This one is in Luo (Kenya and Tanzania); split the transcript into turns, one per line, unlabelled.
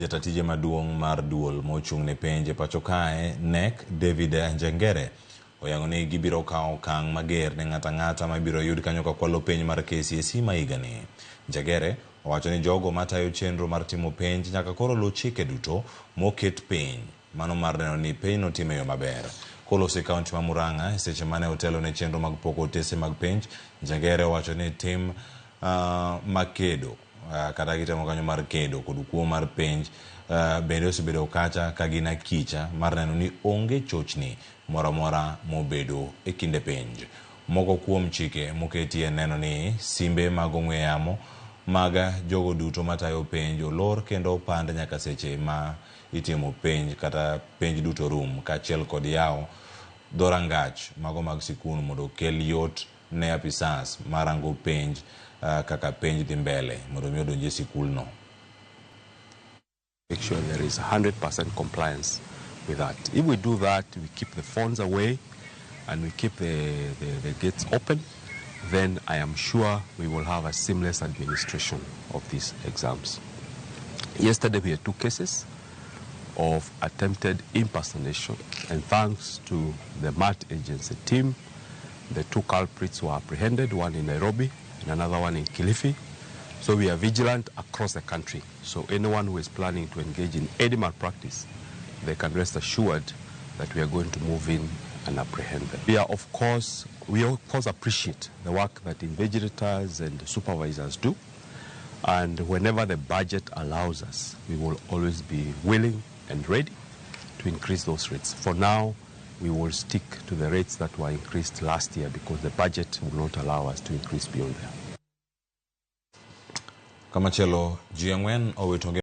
Jataa tije maduong' mar duol mochung' ne penj pacho kae KNEC David Njengere oyango ni gibiro kawo okang' mager ne ng'ata mabiro yud kanyo ka kwalo penj mar KCSE ma higani. Njengere owacho ni jogo matayo chenro mar timo penj nyaka koro luw chike duto moket piny, mano mar neno ni penj notim e yo maber. Kolos e kaunti ma Murang'a seche mane otelo ne chenro mag poko otese mag penj, Njengere owacho ni tim makedo kata gitemo kanyo mar kedo kod kuo mar penj bende osebedo kacha ka gin akicha mar neno ni onge chochni moramora mobedo e kinde penj. Moko kuom chike moketie neno ni simbe mag ong'we yamo mag jogo duto matayo penj olor kendo opand nyaka seche ma itimo penj kata penj duto rum, kaachiel kod yawo dhorangach mago mag sikul mondo kel yot ne apisas marango penj kaka penj dhi mbele mondo mi odonje sikul no.
Make sure there is 100% compliance with that. If we do that, we keep the phones away and we keep the gates open, then I am sure we will have a seamless administration of these exams. Yesterday we had 2 cases of attempted impersonation, and thanks to the MAT agency team, the 2 culprits were apprehended, one in Nairobi and another one in Kilifi. So we are vigilant across the country. So anyone who is planning to engage in any malpractice, they can rest assured that we are going to move in and apprehend them. We of course appreciate the work that invigilators and supervisors do. And whenever the budget allows us, we will always be willing and ready to increase those rates. For now, we will stick to the rates that were increased last year because the budget will not allow us to increase beyond that.
Kamachelo, G4